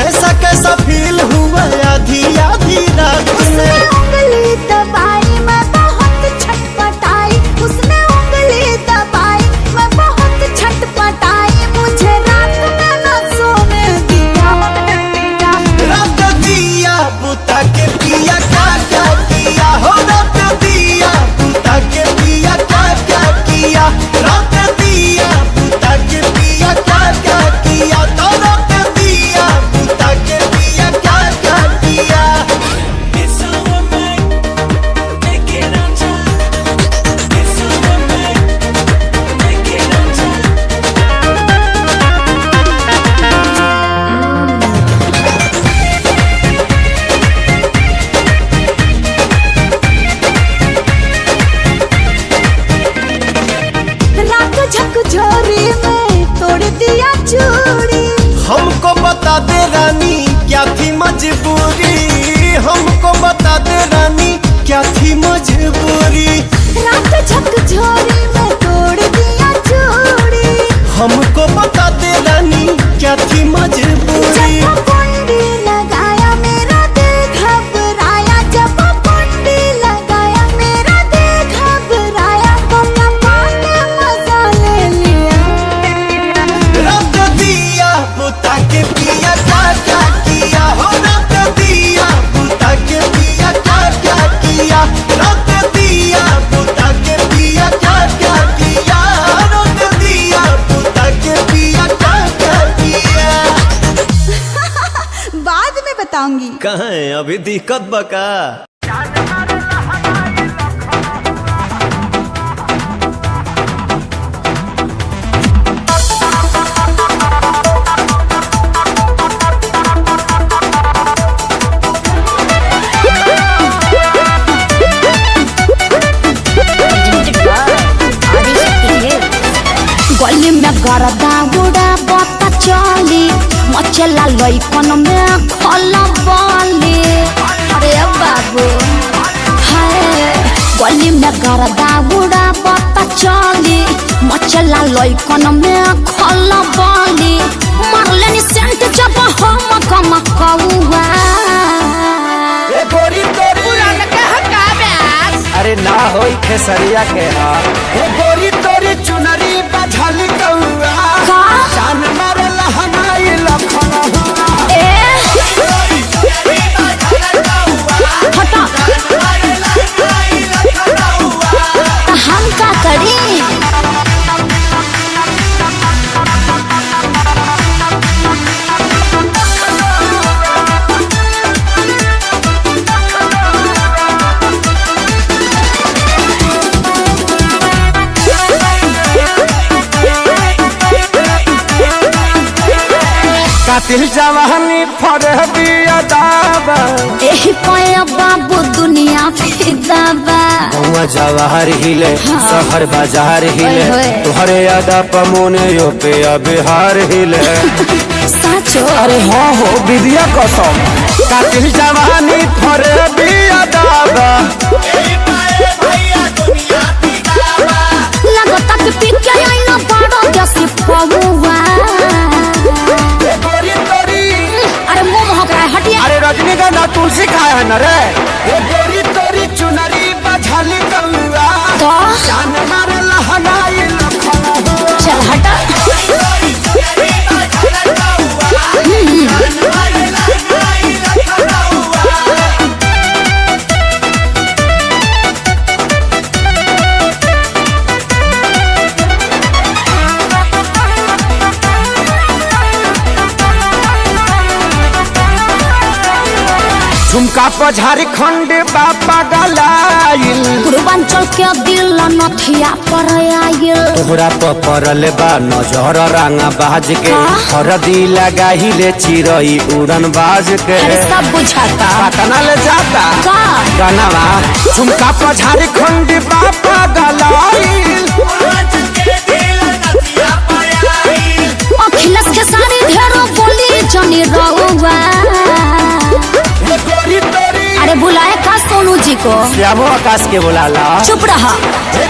कैसा कैसा फील हुआ आधी आधी रात में। उंगली दबाई मैं बहुत छटपटाई, उसने उंगली दबाई मैं बहुत छटपटाई, मुझे रात में न सोने दिया। रात दिया बुता के पिया क्या क्या किया हो, रात दिया बुता के पिया क्या क्या किया, रात दिया बुता के पिया क्या क्या किया, तो रात दिया बुता के पिया क्या क्या किया। रात झकझोरी में तोड़ दिया चूड़ी, हमको बता दे रानी क्या थी मजबूरी, हमको बता दे रानी क्या थी मजबूरी। रात झकझोरी में तोड़ दिया चूड़ी, हमको बता दे रानी क्या थी मजबूरी। जब कुंडी लगाया मेरा दिल घबराया, जब कुंडी लगाया मेरा दिल घबराया, तो पापा ने मजा ले लिया। रात दिया बुता के पिया क्या क्या किया हो, रात दिया बुता के पिया क्या क्या किया, रात दिया बुता के पिया क्या क्या किया, रात दिया बुता के पिया क्या क्या किया। बाद में बताऊंगी। कहाँ है अभी दिक्कत बका। गली में गरदा उड़ा बता चली, मचला लइकन में खला बाली। अरे बाबू हाय, गली में गरदा उड़ा बता चली, मचला लइकन में खला बाली, मारलेनी सेंट जब हम कम कौआ। गोरी तोरी अरे ना होई खेसरिया के हाल, हे गोरी तोरी चुनरी बझल कौआ, का जान मारे लहनाई लखन हुआ। हटा हम का करी। कातिल जवानी फरहबी अदाबा, एही पाया बाबू दुनिया फिदा बा। गौवा जवाहर हिले शहर बाजार हिले, ओए। तुहरे अदा पमोने यो पे बिहार हिले। साचो अरे हाँ हो विद्या कसम, कातिल जवानी फरहबी अदाबा, लगता कि पी के आईना बड़ो जैसी पहुआ। अरे मुंह महक रहा है, हटिए। अरे रजनीगंधा तुलसी खाए है न रे, ये गोरी तोरी चुनरी बझल कौआ, तो जान मारे लहनाई लखन हुआ। चल हटा। झुमका पर झारखंड बापा गलाइल, पूर्वांचल के दिल नथिया पर आयल, तोहरा पर पड़ल बा नजर रंगा बाज के, हरदी लगाहिले चिरई उड़न बाज के। अरे सब बुझाता पटना ले जाता का गनवा, झुमका पर झारखंड बापा गलाइल, अखिलेश के सारी ढेरों बोली जनी रहुआ। अरे बुलाए का सोनू जी को, श्यामो आकाश के बुलाला। चुप रहा।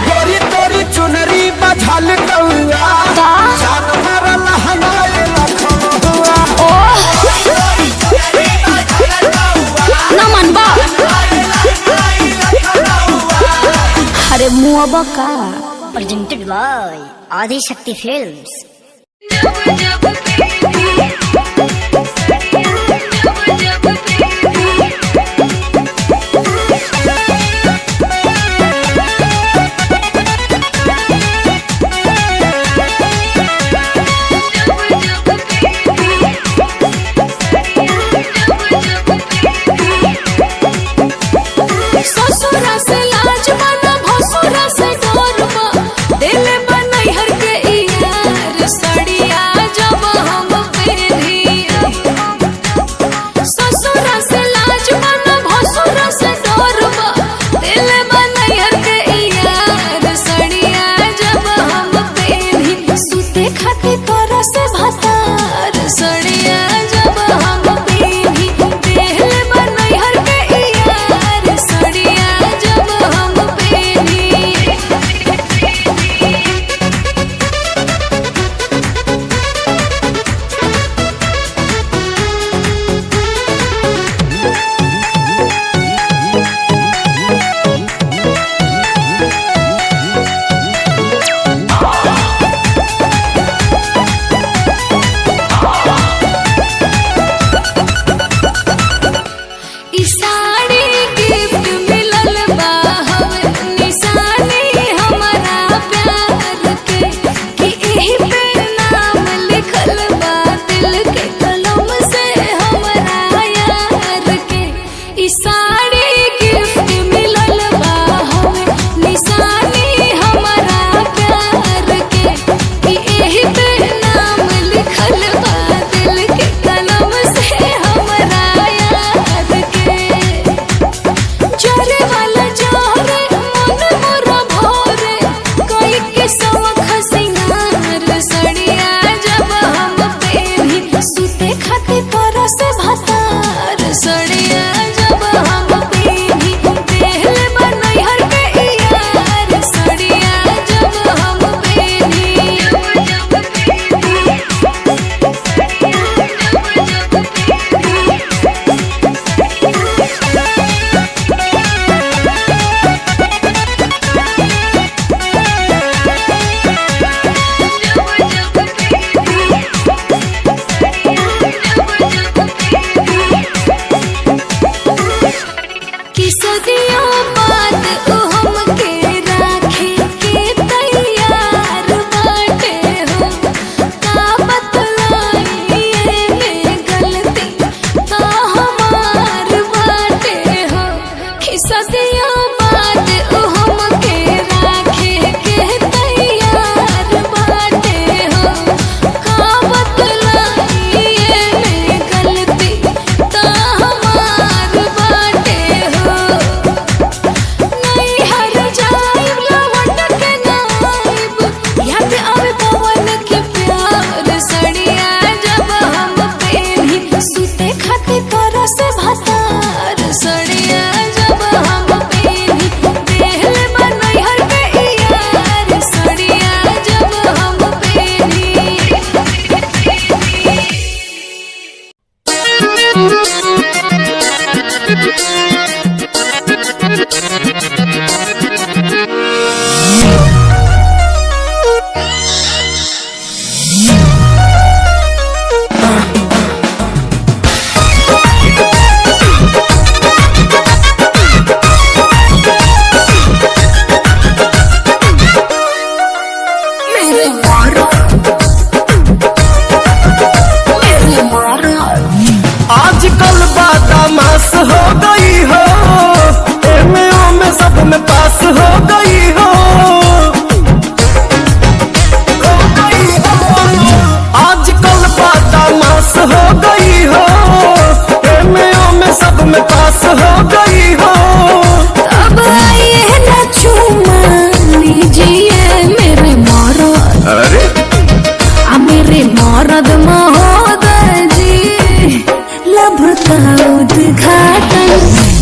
गोरी तोरी चुनरी बझल कौआ, का जान मारे लहनाई लखन हुआ। ओह मुआ बका। Presented by Adi Shakti Films. ससुरा से लाज बना भसुरा से डरबा दिल बनई हर के यार सड़िया जब हम पेरी। ससुरा से लाज बना भसुरा से डरबा दिल बनई हर के यार सड़िया जब हम पेरी। सुते खाते कर से भतार सड़िया जब हम पेरी। दिल बनई हर के यार सड़िया जब हम पेरी। ई साड़ी गिफ्ट मिलल बा हमें निशानी हमारा प्यार के कि एही पे नाम लिखल बा दिल के कलम से हमारा यार के। ई साड़ी गिफ्ट मिलल बा हमें निशानी हमारा प्यार के कि एही पे नाम लिखल बा दिल के कलम से हमारा यार के। चोरे वाला जोरे मन मोरा भोरे कोई के सवख सिंगार सड़िया जब हम पेरी। सुते खाते कर से भतार सड़िया जब हम पेरी। दिल बनई हर के यार सड़िया जब हम पेरी। कि सदियों बाद उ हमके राखे के तैयार बाटे हो। का बतलाई में गलती का हमार बाटे हो। कि सदियों बाद उ हमके राखे के तैयार बाटे हो। का बतलाई में गलती का हमार बाटे हो। नहीं हर जाइब लवंड के नाइब याद आवे पवन के प्यार सड़िया जब हम पेरी। सुते खाते कर से भतार सड़िया जब हम पेरी। दिल बनई हर के यार सड़िया जब हम पेरी। मेरे मारो मेरे मारो आजकल बदमाश हो गई हो, एमओ में सब में पास हो गई हो। आजकल बदमाश हो गई हो, एमओ में सब में पास हो गई हो। अब आइए न चूमा लीजिए मेरे मरद। अरे मेरे मरद महोदय जी लब का उद्घाटन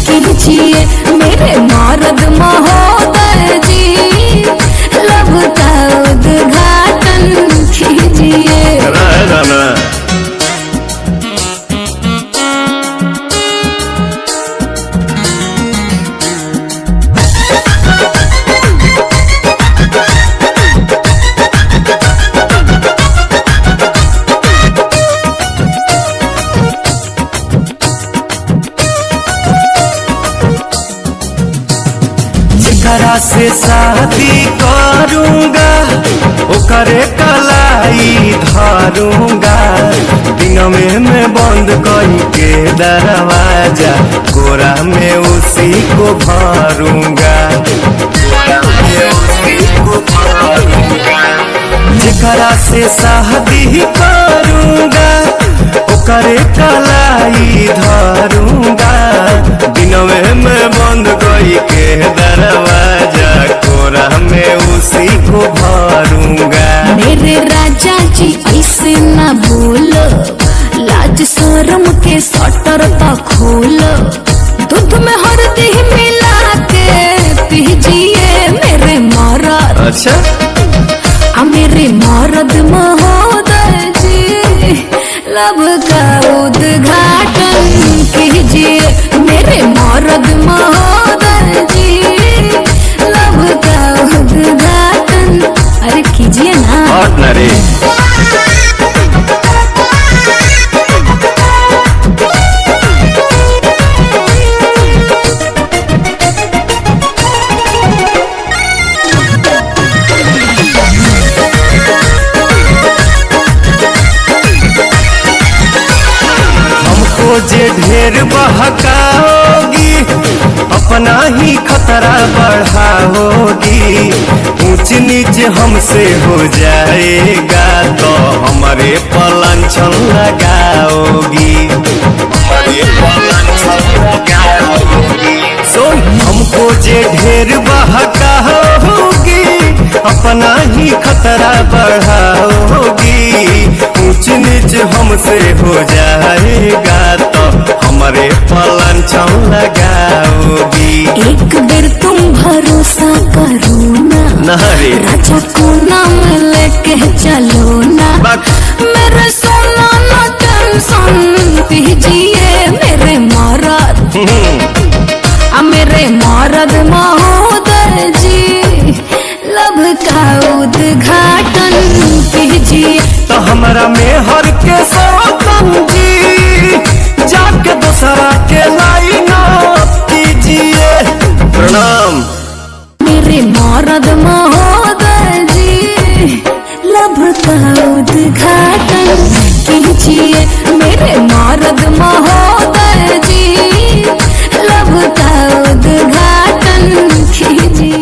कीजिए। मेरे मरद महोदय जी लब का उद्घाटन कीजिए। जेकरा से शादी करूंगा ओकरे कलाई धरूंगा, दिन में बंद करके दरवाजा, कोरा में उसी को भरूंगा, कोरा में उसी को भरूंगा। जेकरा से शादी करूंगा ओकरे कलाई धरूंगा, दिन में बंद करके दरवाजा, कोरा में उसी को भरूंगा। मेरे राजा जी ऐसे ना बोलो, लाज शर्म के शटर तो खोलो, दूध में हल्दी मिला के पीजिए मेरे मरद। अच्छा मेरे मरद महोदय जी, लब का उद्घाटन कीजिए मेरे मरद महोदय जी, लब का उद्घाटन अरे कीजिए ना। और न रे जे ढेर बहकाओगी अपना ही खतरा बढ़ाओगी, ऊंच नीच हमसे हो जाएगा तो हमारे पलांछन लगाओगी, हमारे पलांछन लगाओगी। सुन हमको जे ढेर बहकाओगी अपना ही खतरा बढ़ाओगी, ऊंच नीच हमसे हो जाएगा तो हमारे पलांछन लगाओगी। एक बेर तुम भरोसा करो ना, राजा को नाम लेके चलो ना, मेरे सोना ना टेंशन पीजिए मेरे मरद, मेरे मरद महोदय जी, लब का उद्घाटन कीजिए। तो हमारा मेहर के सौतन जी, जाके दूसरा के लाइन कीजिए। प्रणाम मेरे मरद महोदय जी, लब का उद्घाटन कीजिए मेरे मरद महोदय जी, लब का उद्घाटन कीजिए।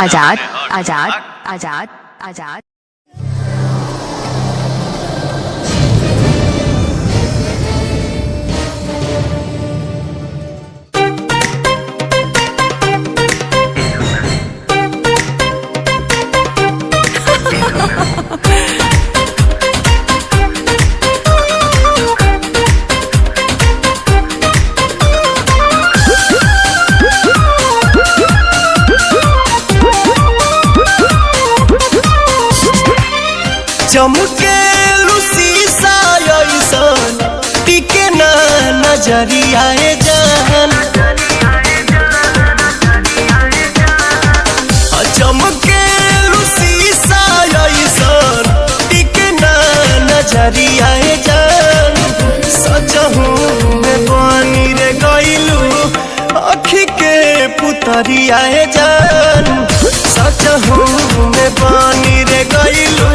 आजाद आजाद आजाद आजाद। चमके शीशा ऐसन टिके ना नजरिया जान। चमके शीशा ऐसन टिके ना नजरिया जान। सजहू में बनी रे गइलू अखी के पुतरिया जान। सजहू में बनी रे गइलू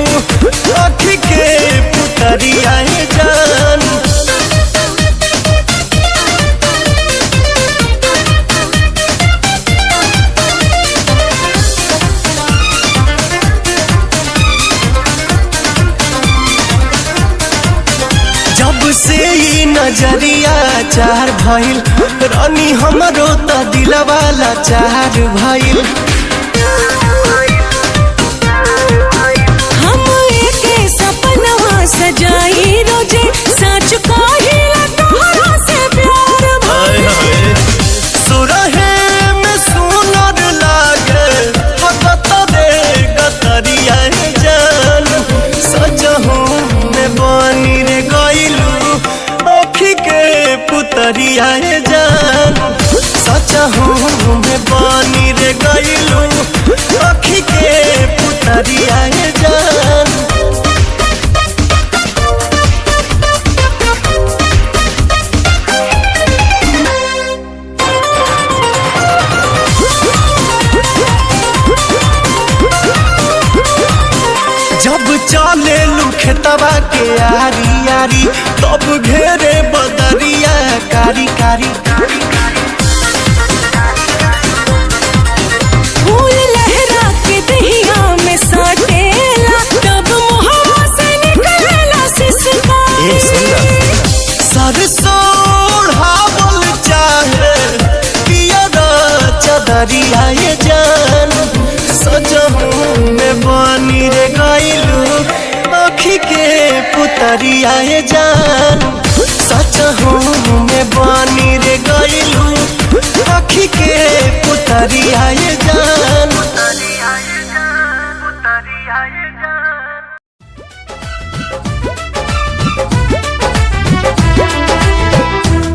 अखी के पुतरिया जान। जब से ही नजरिया चार भइल रानी हमरो त दिलवा लाचार भइल। सजाई रोजे सच कहिला तोहरा से प्यार भइल। सुरहे में सुनर लागे भगत रे गतरिया जान। सजहू में बनी रे गइलू अखी के पुतरिया जान। सजहू में बनी रे गइलू अखी के पुतरिया जान। जब चले खेतवा के आरी आरी तब घेरे बदरिया कारी कारी। फूल लहरा के दहिया में साटेला तब मुहवा से निकलेला सिसकारी। सरसों ओढ़ावल चाहे पियर चदरिया जान। सजहू में बनी रे गइलू अखी के पुतरिया जान। सजहू में बनी रे गइलू अखी के पुतरिया जान।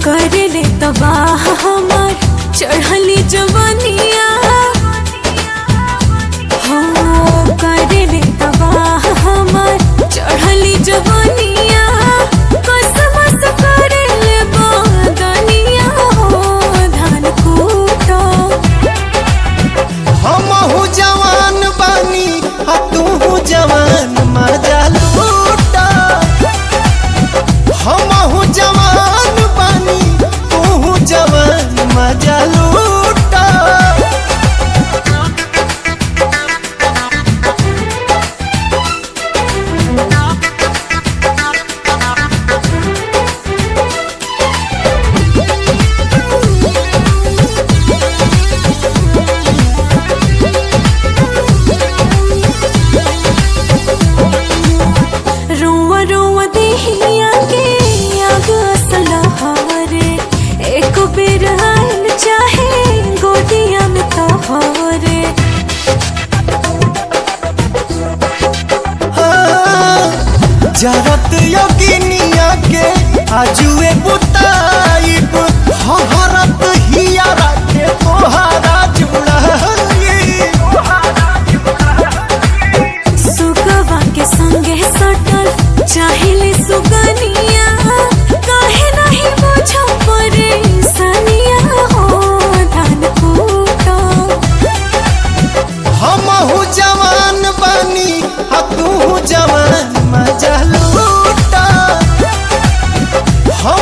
कर ले तबाह हमार चढ़ली जवानिया। हो कर ले तबाह हमार चढ़ली जवानिया। कसमस कर ले बदनिया हो धान कूटो। हमहू जवान बानी तू जवान मजा लूटा। हमहू जवान बानी तू जवान मजा लूटा। रोवा रोवा देहिया के आग असलहारे। एक बेर आइल चाहे गोदिया में तोहरे। जरत योगिनिया के आजुए बुताइब हरत हियारा के तोहारा जुड़ाई। सुगवा के संगे सटल चाहिले सुगनिया। काहे नहीं बुझो परेशानिया हो धान कूटो। हमहू जवान बानी तू जवान मजा लूटा। हम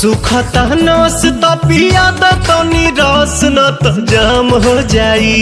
सुखता नस त पिया द तनी रस न त जाम हो जाई।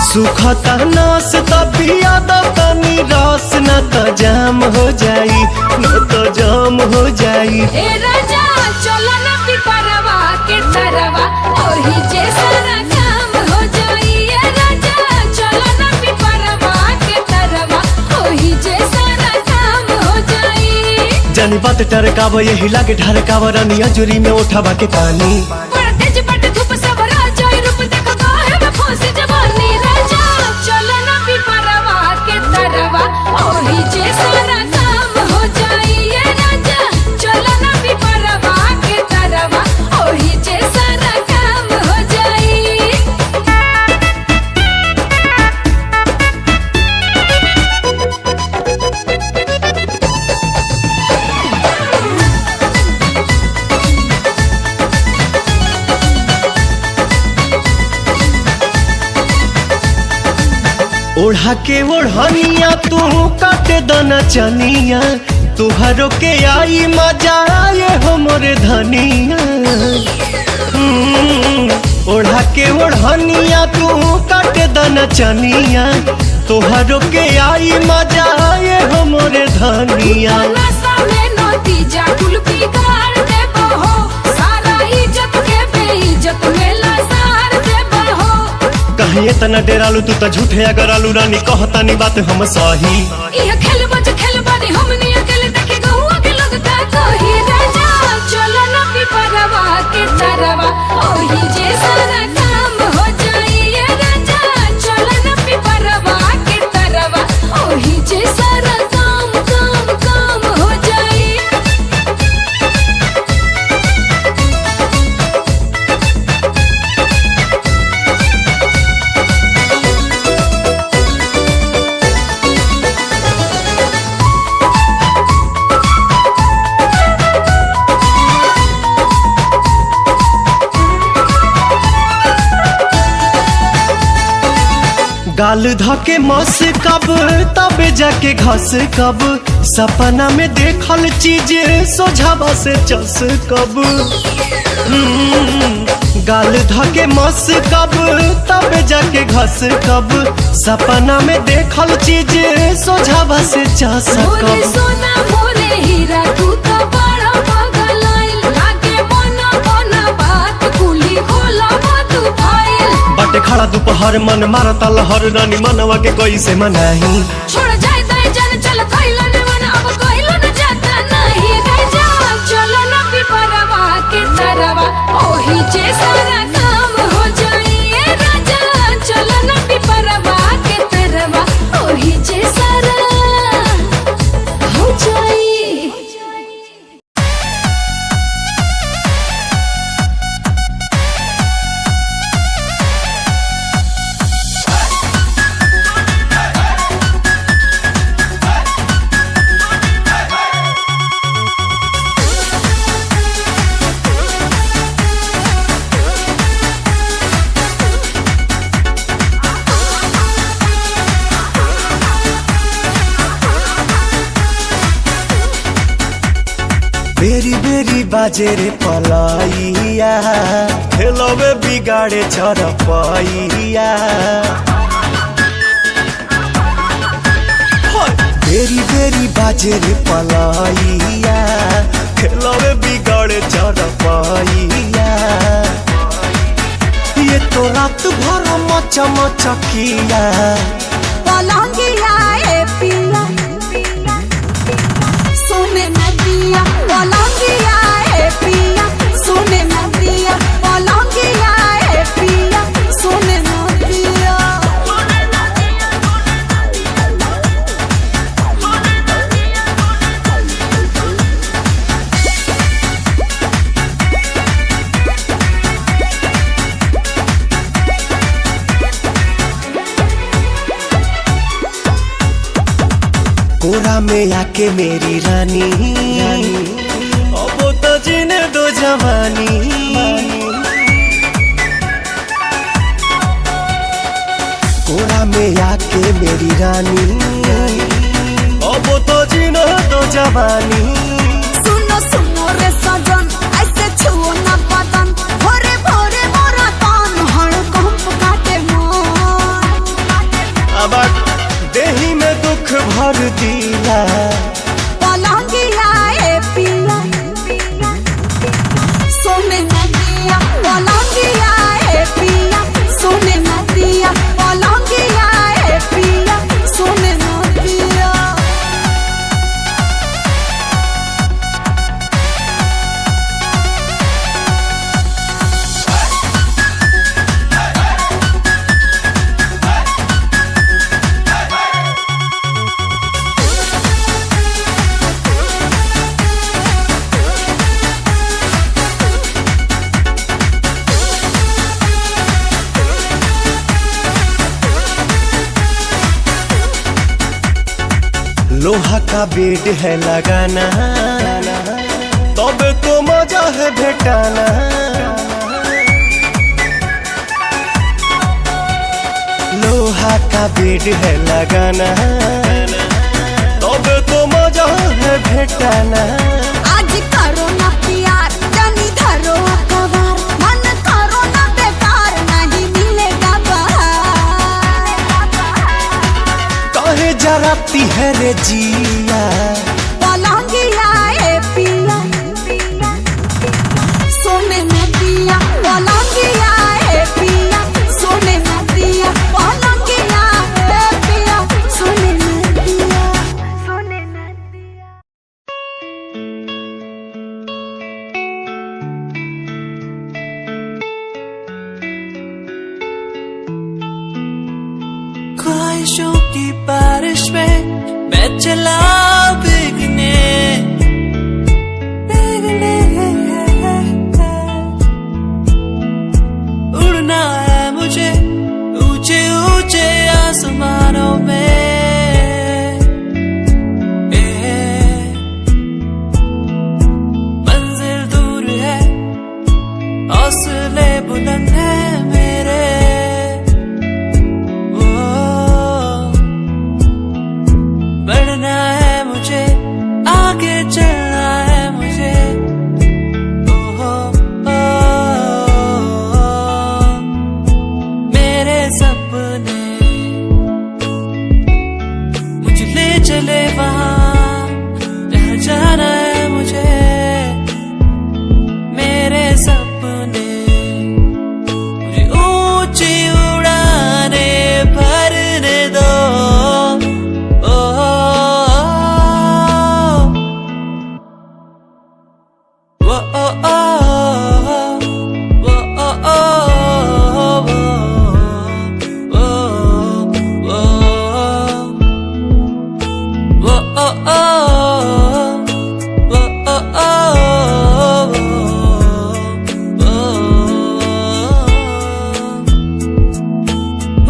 सुखता नस त पिया द तनी रस न त जाम हो जाई, न त जाम हो जाई। ए राजा चलो ना पिपरवा के तरवा ओही जे सारा काम हो जाई। ए राजा चलो ना पिपरवा के तरवा ओही जे सारा काम हो जाई। जानी बात टरकाव यही लागे ढरकाव रानिया जुरी में उठावा के पानी। बड़ा तेज बट धूप सब राजा रूप देखो काहे में फंसी जवानी। राजा चलो ना पिपरवा के तरवा ओही जे सारा काम हो जाई। ए राजा चलो ना पिपरवा के तरवा ओही जे सारा काम हो जाई। ओढ़ा के ओढ़निया तू काटे दना चनिया, तुहरो के आई मजा आए हो मोरे धनिया। ओढ़ा के ओढ़निया तू काटे दना चनिया, तुहरो के आई मजा आए हो मोरे धनिया। नशा में नतीजा कुल बिगाड़ देबो हो, सारा इज्जत के बेइज्जत में लसार देबो हो। कहीं इतना डेरालू तू त झूठे अगर आलू रानी कहतानी बात हम सही। इह खेल बानी हमनी अकेले देखे गहुआ के लोग का कही। राजा चलो ना पिपरवा के तरवा ओही जे सारा काम हो जाई। ए राजा चलो ना पिपरवा के तरवा ओही जे सारा काम काम काम हो जाई। गाल धके मस कब तबे जाके घस कब, सपना में देखल चीज सोझावा से चस कब। गाल धके मस कब तबे जाके घस कब, सपना में देखल चीज सोझावा से चस मोरे कब। सोना मोरे हीरा तू तो बड़ा पागल आइल, लागे मना मना बात कुली खोला तू फाइल। बटे खड़ा दोपहर मन मारता लहर रानी मनवा के कैसे मनाही। छोड़ जाए दाई जान चल कइलो न मन अब कइलो न जाता नहीं। राजा चलो ना पिपरवा के तरवा ओही जे सारा काम हो जाई। ए राजा चलो ना पिपरवा के तरवा ओही जे सारा हो जाई। बेरी बेरी बाजे रे पलाइया, खेलवे बिगाड़े चरपैया। बेरी बेरी बाजे रे पलाइया, खेलवे बिगाड़े चरपैया। ये तो रात भर मचा मचकिया, पलंगिया ए पिया सोने नदिया, पलंगिया ए पिया सोने नदिया, पलंगिया ए पिया सोने नदिया। कोरा में आके मेरी रानी, अब तो जीने दो जवानी। कोरा में आके मेरी रानी, अब तो जवानी। सुनो सुनो रे सजन, ऐसे छुओ ना बदन, भोरे भोरे मोरा कान हड़कंप काटे मन। अब देही में दुख भर दिया, पलंगिया ए पिया सोने न दिया, पलंगिया ए पिया सोने न दिया, पलंगिया ए पिया सोने न दिया। लोहा का बेड है लगाना, तब तो मजा है भेटाना। लोहा का बेड है लगाना, तब तो मजा है भेटाना। आज करो ना प्यार, जानी धरो अखबार, मन करो ना बेकार, नहीं मिलेगा बाहर। काहे जराती है रे जिया, पलंगिया ए पिया सोने न दिया, पलंगिया ए पिया सोने न दिया, पलंगिया ए पिया सोने न दिया, सोने न दिया। ख्वाहिशों की बारिश में मैं चला भीगने, उड़ना है मुझे ऊंचे ऊंचे आसमानों में। मंजिल दूर है, हौसले बुलंद है मेरे। बढ़ना है मुझे, आगे चलना है मुझे। ओहो मेरे सपने मुझे ले चले वहाँ जहाँ जाना है मुझे। मेरे सपने मुझे ऊंची उड़ाने भरने दो।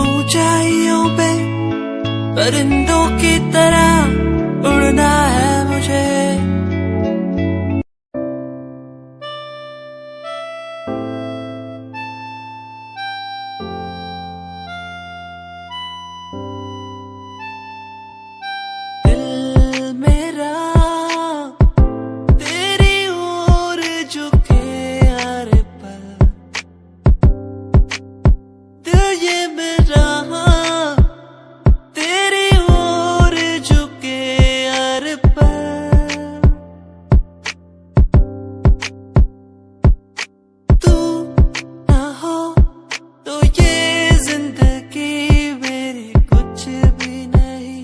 ऊंचाइयों पे परिंदों की तरह उड़ना है मुझे। दिल मेरा तेरी ओर झुके हर पल, दिल ये मेरा तेरी ओर झुके हर पल। तू ना हो तो ये जिंदगी मेरी कुछ भी नहीं,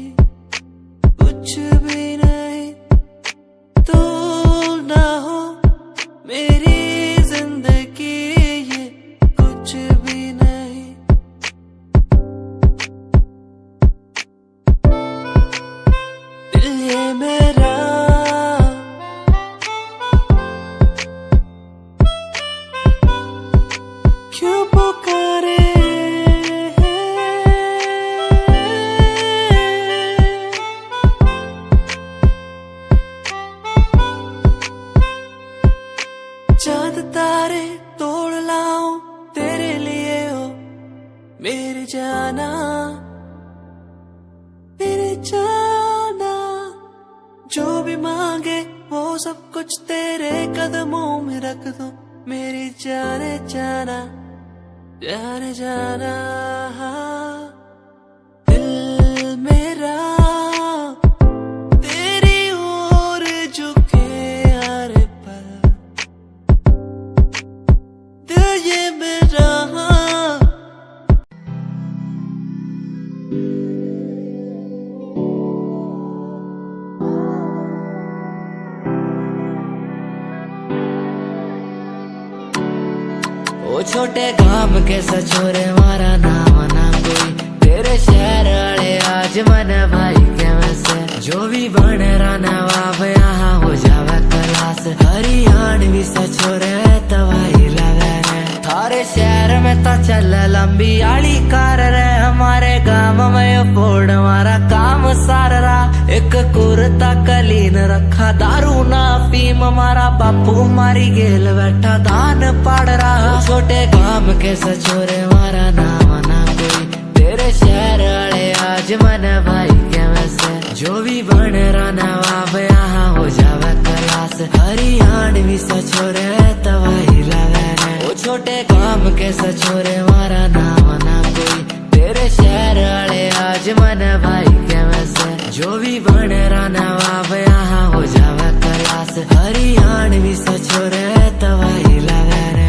कुछ भी नहीं। तू ना हो मेरी जिंदगी ये कुछ भी नहीं। दिल ये मेरा क्यों पुकारे, चांद तारे तोड़ लाऊं तेरे लिए हो मेरे जाना, मेरे जाना। जो भी मांगे वो सब कुछ तेरे कदमों में रख दूं मेरी जाने जाना जाने जाना। दिल मेरा तेरी ओर झुके हर पल, दिल ये मेरा वो छोटे गांव के सचोरे मारा नाम ना कोई, तेरे शहर वाले आज मन भाई के वैसे जो भी बन रहा नवाब यहाँ हो जावे क्लास। हरियाणवी सचोरे तवाई लगे रे, थारे शहर में तो चल लंबी आली कार रे, हमारे गांव में फोड़ मारा काम सार रहा। एक कुर्ता कलीन रखा दारू ना फीम, मारा बापू मारी गेल बैठा धान पाड़ रहा। छोटे गांव के सचोरे मारा नाम ना कोई, तेरे शहर वाले आज मन भाई के वैसे जो भी बन रहा नवाब यहाँ हो जावे क्लास। हरियाणवी सचोरे तवाई लगे रे, वो छोटे गांव के सचोरे मारा नाम ना कोई, तेरे शहर वाले आज मन भाई के वैसे जो भी बन रहा नवाब यहाँ हो जावे क्लास। हरियाणवी सचोरे तवाई लगे रे।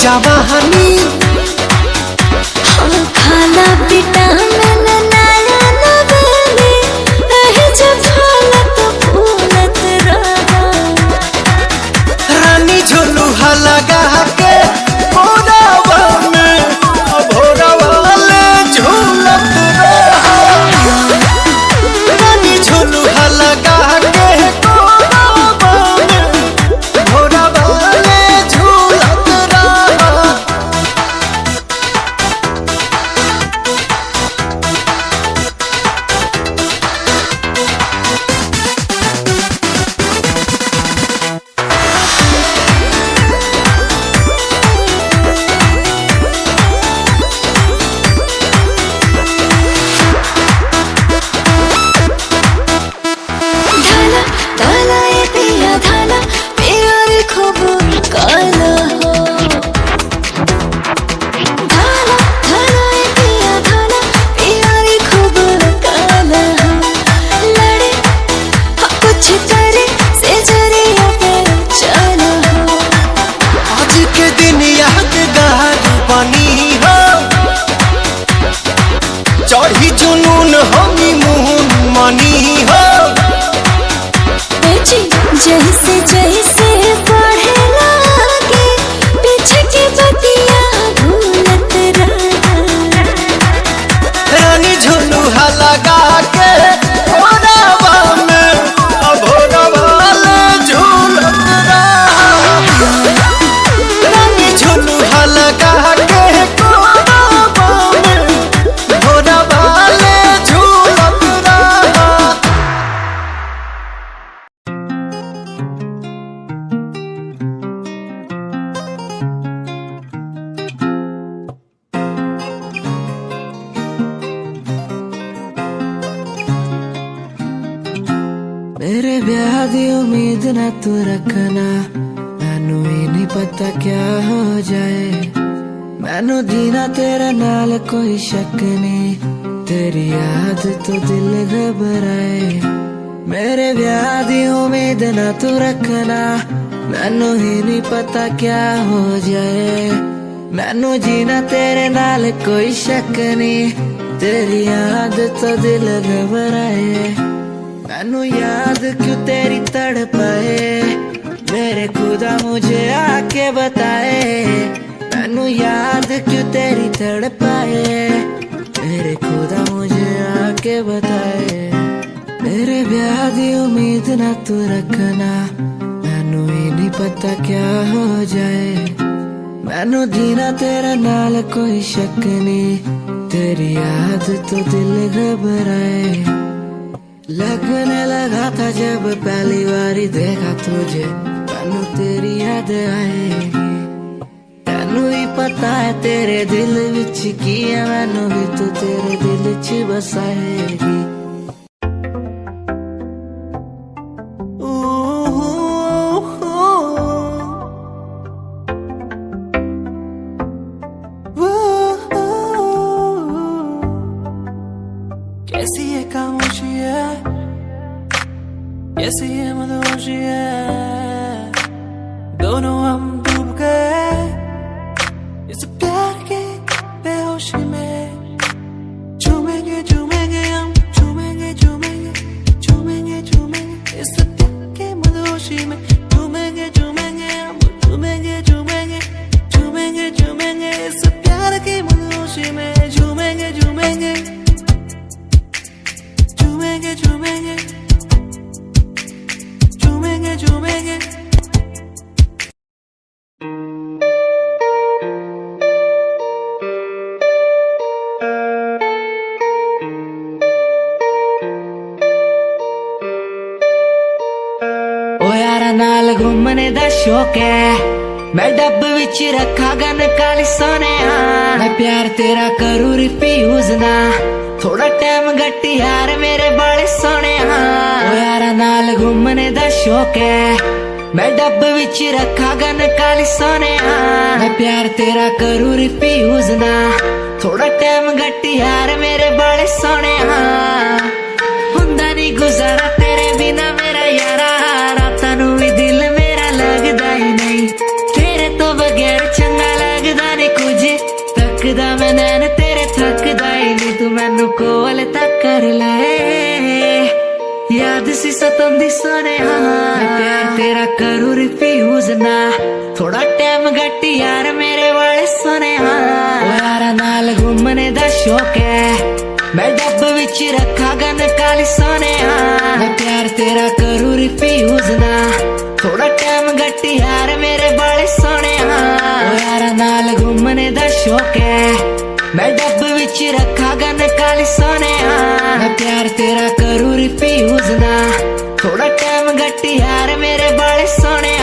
जवानी खाना बेटा मन नाया नवेली रह जब हालत फूलत रहा। रानी झुलुहा लगा के भोरवा में भोरवा ले झूलत रहा। रानी झुलुहा लगा के भोरवा में भोरवा ले झूलत रहा। जैसे जैसे बढ़े लागे पीछे की बतिया भूलत रहा। रानी झुलुहा लगा के भोरवा में भोरवा ले झूलत रहा। रानी झुलुहा लगा के भोरवा में भोरवा ले झूलत रहा। मेरे ब्याह दी उम्मीद ना तू रखना, मैनू ही नहीं पता क्या हो जाए। मैनू जीना तेरे नाल कोई शक नहीं, तेरी याद तो दिल घबराए। मेरे ब्याह दी उम्मीद ना तू रखना, मैनू ही नहीं पता क्या हो जाए। मैनू जीना तेरे नाल कोई शक नहीं, तेरी याद तो दिल घबराए। मैनू याद क्यों तेरी तड़पाए, मेरे खुदा मुझे आके बताए। मैनू याद क्यों तेरी तड़पाए, मेरे खुदा मुझे आके बताए। मेरे ब्याह दी उम्मीद ना तू रखना, मैनू ही नहीं पता क्या हो जाए। मैनू जीना तेरे नाल कोई शक नहीं, तेरी याद तो दिल घबराए। लगने लगा था जब पहली बारी देखा तुझे, मैनू तेरी याद आएगी। मैनू ही पता है तेरे दिल विच की है, मैनू भी तू तेरे दिल च बसाएगी। कैसी ये खामोशी है, कैसी ये मदहोशी है। दोनों हम डूब गए इस प्यार के बेहोशी में। झूमेंगे झूमेंगे हम, झूमेंगे झूमेंगे झूमेंगे झूमेंगे इस प्यार के मदहोशी में। झूमेंगे झूमेंगे हम, झूमेंगे झूमेंगे झूमेंगे झूमेंगे इस प्यार के मदहोशी में। झूमेंगे झूमेंगे झूमेंगे झूमेंगे झूमेंगे झूमेंगे। ओ यारा नाल घूमने दा शौक है, मैं डब विच रखा गन काली सोने। मैं प्यार तेरा करूँ रिफ्यूज ना, थोड़ा टाइम गट्टी यार मेरे बड़े सोने। ओ यारा नाल घूमने दा शौक है, मैं डब विच रखा गन काली सोने। मैं प्यार तेरा करूँ रिफ्यूज ना, थोड़ा टाइम गट्टी यार मेरे बड़े सोने। हुंदा नहीं गुजारा तेरे बिना मेरा यारा, रातां नूं भी दिल मेरा लगदा ही नहीं। तेरे तो बगैर चंगा लगदा नहीं कुछ, तकदा मैं नैन तेरे थकदा ही नहीं। तू मैनू कोल तक कर लाए, याद सी सतंदी सोने। मैं प्यार तेरा करूँ रिफ्यूज ना, थोड़ा टाइम गट्टी यार मेरे वाले सोने। ओ यारा नाल घूमने दा शौक है, मैं डब विच रखा गन काली सोने। मैं प्यार तेरा करूँ रिफ्यूज ना, थोड़ा टाइम गट्टी यार मेरे बड़े सोने। ओ यारा नाल घूमने दा शौक है, मैं डब विच रखा गन काली सोने। मैं प्यार तेरा करूँ रिफ्यूज ना, थोड़ा टाइम गट्टी यार मेरे बड़े सोने।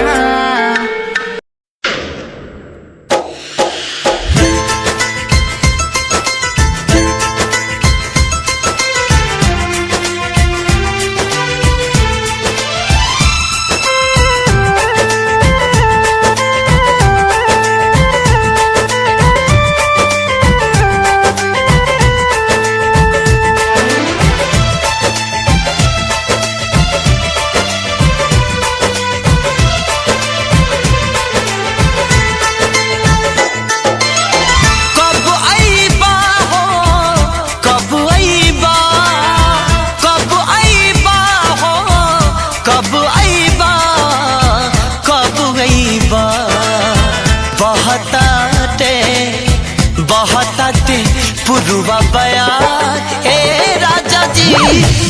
पुरवा बयार ए राजा जी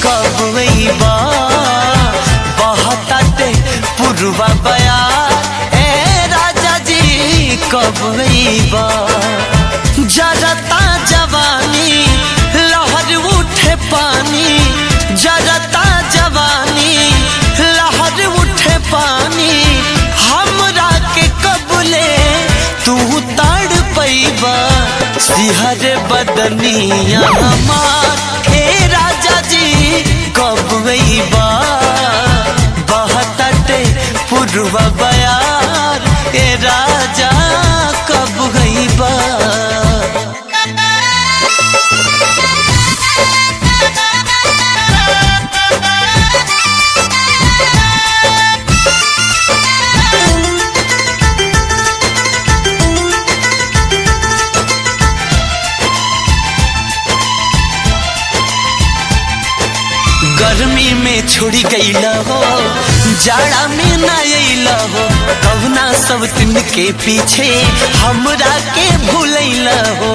कब अइबा बहताटे पुरवा बयार ए राजा जी कब अइबा जरता जवानी लहर उठे पानी जरता जवानी लहर उठे पानी हमरा के कबले तू ताड़ पैबा सिहर बदनिया हमार हे राजा जी कब अइबा बहताटे पुरवा बयार ए राजा कब अइबा गर्मी में छोड़ी गईला हो जाड़ा में न अइला हो कवना सब दिन के पीछे हमरा के भूलैला हो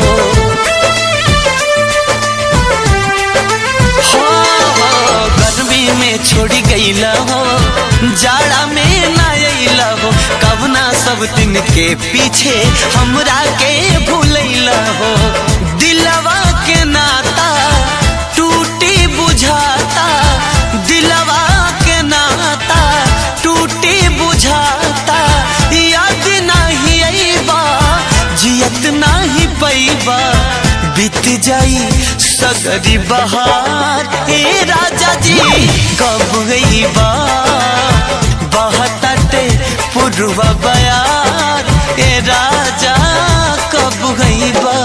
गर्मी में छोड़ी गईला हो जाड़ा में न अइला हो कवना सब दिन के पीछे हमरा के भूलैला हो दिलवा के नाता टूटी बुझाता दिलवा के नाता टूटी बुझाता याद नहीं अइबा जियत नहीं पैबा बीत जाई सगरी बहार ए राजा जी कब अइबा बहताटे पुरवा बयार ए राजा कब अइबा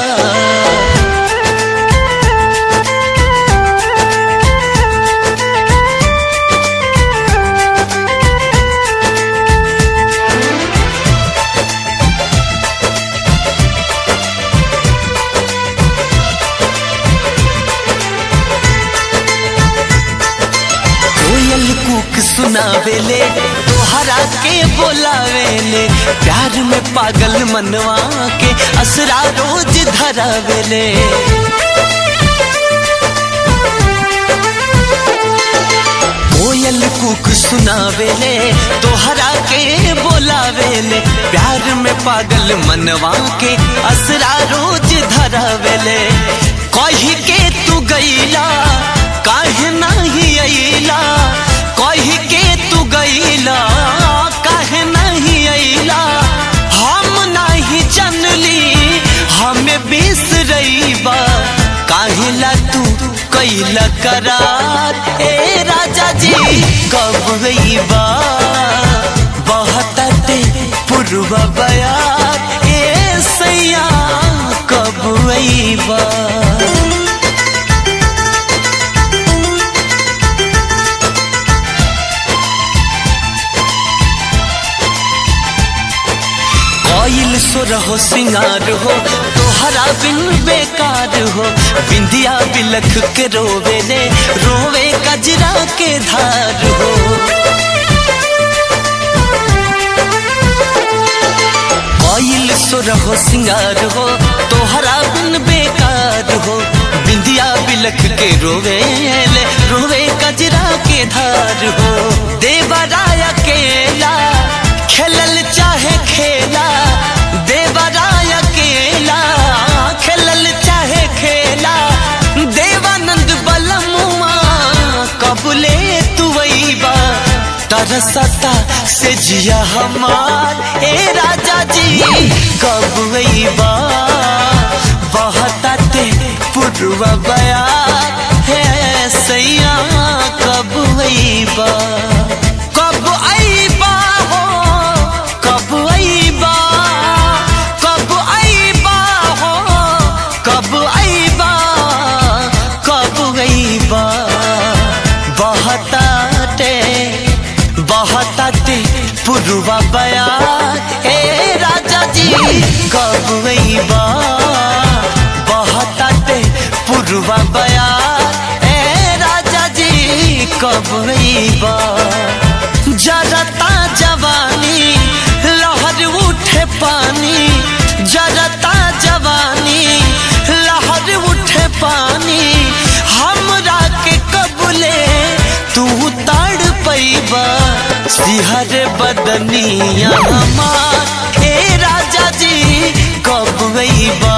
कोयल कूक सुनावेले तोहरा के बोलावेले प्यार में पागल मनवा के असरा रोज धरावेले कोयल कूक सुनावेले तोहरा के बोलावेले प्यार में पागल मनवा के असरा रोज धरावेले कही के तू गईला काहे नहीं अइला कही के तू गईला काहे नहीं अइला हम नहीं जानली हमें बिसरइबा काहेला तू कैला करार ए राजा जी कब अइबा बहताटे पुरवा बयार ए सैया कब अइबा कोयल सुर हो सिंगार हो तोहरा बिन बेकार हो बिंदिया बिलख के रोवेले रोवे कजरा के धार हो कोयल सुर हो सिंगार हो तोहरा बिन बेकार हो बिंदिया बिलख के रोवेले रोवे कजरा के धार हो देवराय अकेला खेलल चाहे खेला देवराय अकेला खेलल चाहे खेला देवानंद बलमुआ कबले तू अइबा तरसता से जिया हमार ए राजा जी कब अइबा बहताटे पुरवा बयार है सैया कब अइबा कब अइबा बहताटे पुरवा बयार ए राजा जी कब अइबा बहताटे पुरवा बयार ए राजा जी कब अइबा जरता जवानी लहर उठे पानी जरता जवानी लहर सिहरे बदनिया हमार हे राजा जी कब अइबा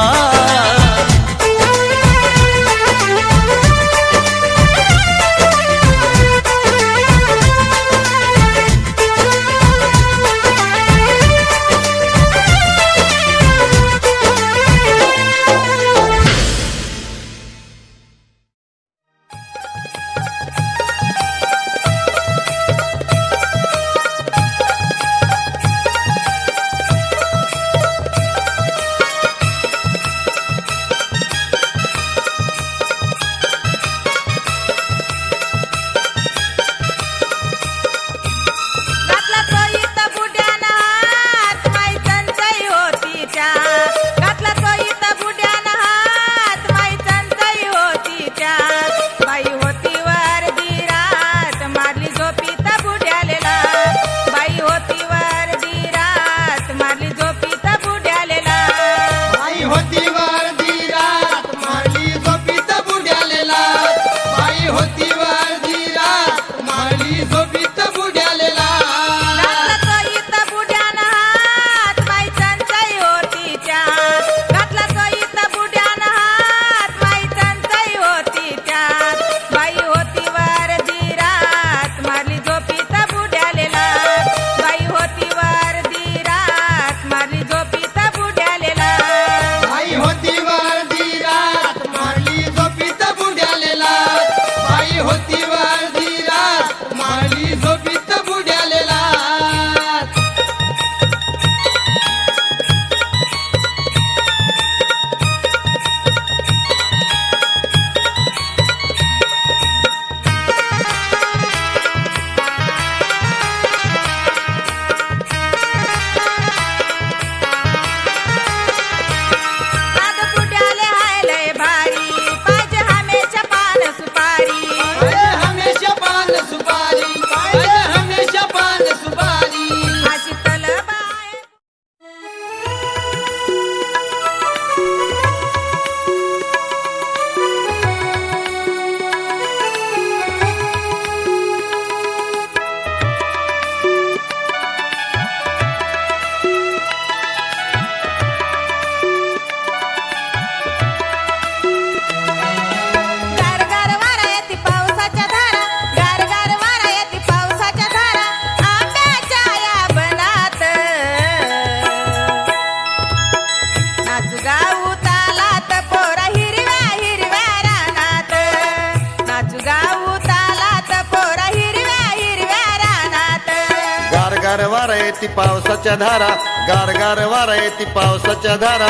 गार येती पावसाच्या धारा, गार गार वारा येती पावसाच्या धारा,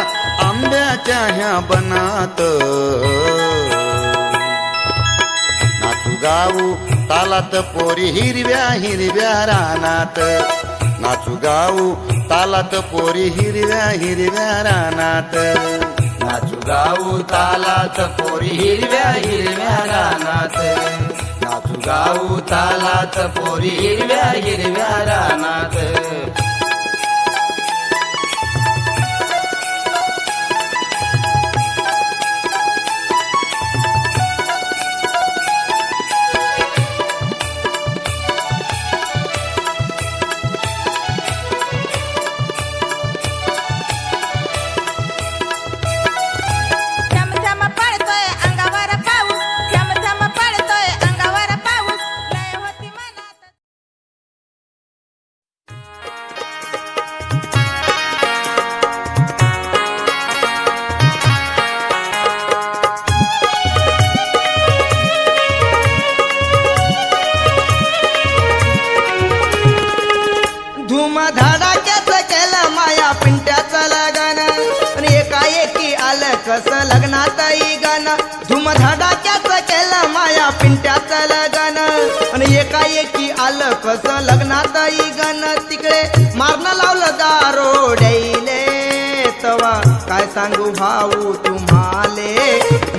आंब्याच्या ह्या बनात नाचू गाऊ तालात पोरी हिरव्या हिरव्या रानात, नाचू गाऊ तालात पोरी हिरव्या हिरव्या रानात, नाचू गाऊ तालात पोरी हिरव्या हिरव्या रानात, नाचू गाऊ तालात पोरी हिरव्या हिरव्या रानात. धडाक्याचं केलं माया पिंट्याचं लगन, आणि एकाएकी आलं कसं लग्नातही गाणं. धूम धडाक्याचं केलं माया पिंट्याचं लगन, आणि एकाएकी आलं कसं लग्नातही गाणं. तिकडे मारणं लावलं दारोड्याईले, तवा काय सांगू भाऊ तुम्हाले,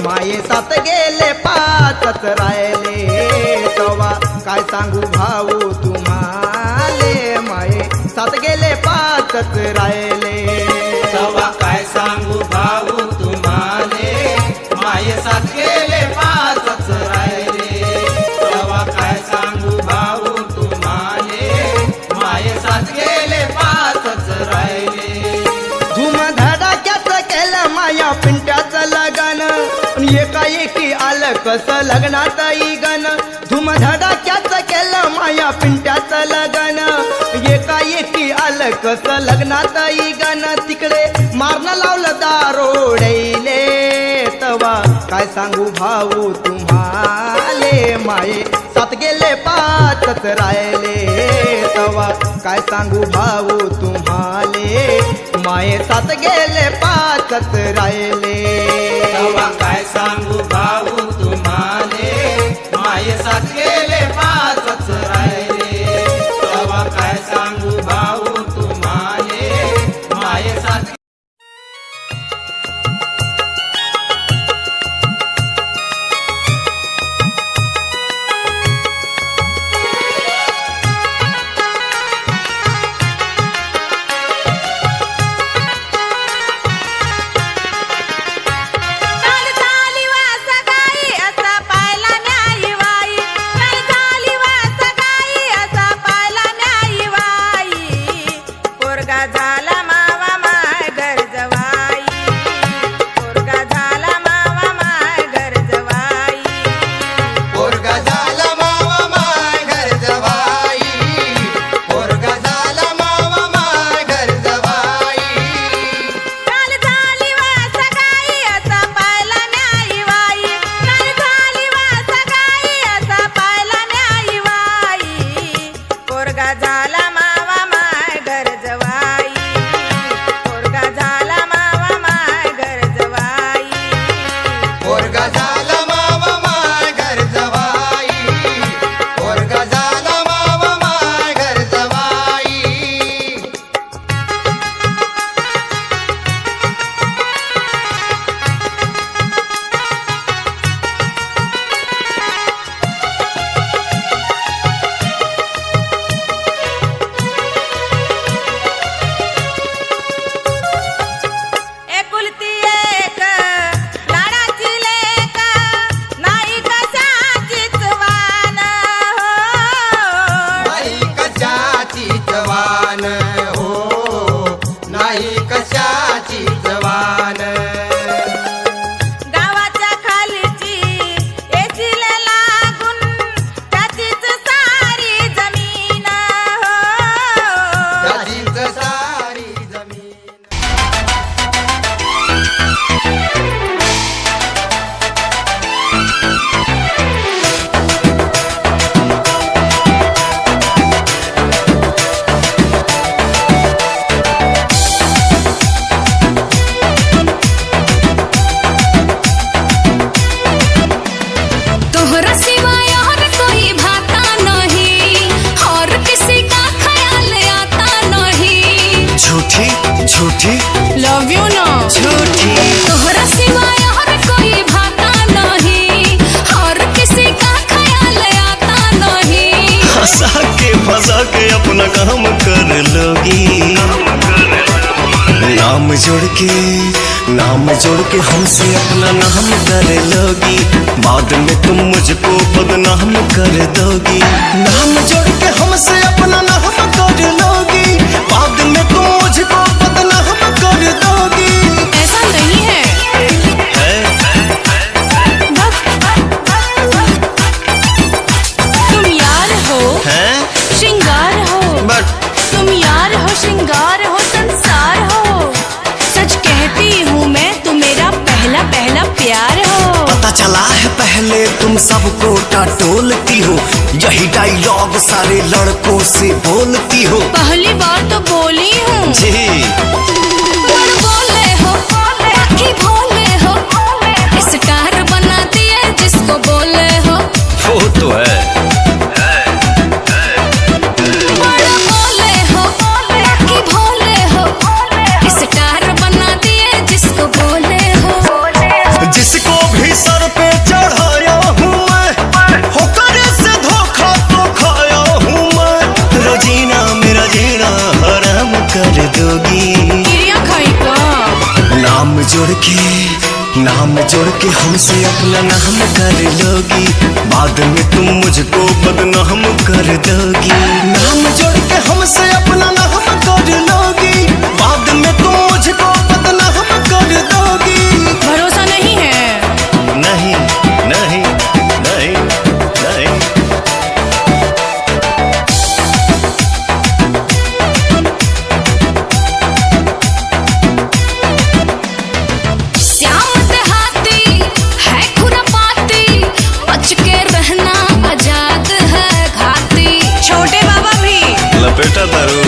माये सात गेले पाचच राहिले. तवा काय सांगू भाऊ तुम्हाले, माये सात गेले पाचच राहिले. तवा काय सांगू भाऊ तुम्हाले, माये सात गेले पाचच राहिले. तवा काय सांगू भाऊ तुम्हाले, कस लग्नात गण धुमधडाक्याच केलं माया पिंट्याचं लगन एकाएकी आलं कस लग्नात गण तिकडे मारणं लावलं दारोडेले तवा काय सांगू भाऊ तुम्हाले माये सात गेले पाचच राहिले तवा काय सांगू भाऊ तुम्हाले माये सात गेले पाचच राहिले तवा काय सांगू भाऊ तुम्हाले माये सात गेले पाचच राहिले तवा काय सांगू भाऊ तुम्हाले माये सात झूठी लव यू ना झूठी तोहरा सिवाय और कोई भाता नहीं और किसी का ख्याल आता नहीं हंसा के फंसा के अपना काम कर लोगी नाम जोड़ के हमसे अपना नाम कर लोगी बाद में तुम मुझको बदनाम कर दोगी नाम जोड़ के हमसे अपना नाम कर लोगी बाद में तुम मुझको बदनाम कर दोगी ऐसा नहीं है तुम यार हो श्रृंगार हो तुम यार हो श्रृंगार हो संसार हो सच कहती हूँ मैं तुम मेरा पहला पहला प्यार हो पता चला है पहले तुम सबको टटोलती हो यही डायलॉग सारे लड़कों से बोलती हो पहली बार तो बोली हूँ जी बोले हो बाकी भोले हो स्टार बना दिए जिसको बोले हो वो तो है बोले हो बाकी भोले हो स्टार बना दिए जिसको बोले हो जिसको भी सर पे चढ़ाया हूँ मैं होकर से धोखा तो खाया हूँ मैं रोजीना मेरा जीना हराम कर दोगी गिरिया खाई का नाम जोड़ के हमसे अपना नाम कर लोगी बाद में तुम मुझको बदनाम कर दोगी नाम जोड़ के हमसे अपना नाम कर लोगी बाद में तुम मुझको बदनाम कर दोगी भरोसा नहीं है नहीं लपेटा दारू।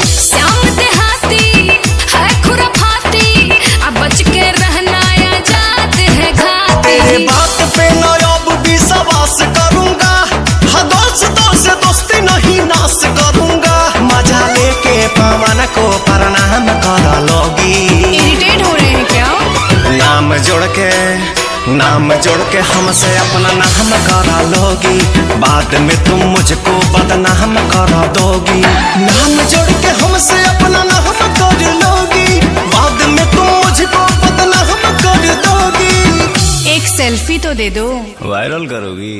श्याम देहाती है खुराफाती, अब बच के रहना या जाते हैं घाटी। तेरे बात पे न अब विश्वास करूंगा, दोस्तों से दोस्ती नहीं नाश करूंगा। मजा लेके पवन को प्रणाम कर लोगी। इरिटेट हो रहे हैं क्या? नाम जोड़ के हमसे अपना नाम करा लोगी, बाद में तुम मुझको बदनाम करा दोगी। नाम जोड़ के हमसे अपना नाम कर लोगी, बाद में तुम मुझको बदनाम कर दोगी। एक सेल्फी तो दे दो। वायरल करोगी।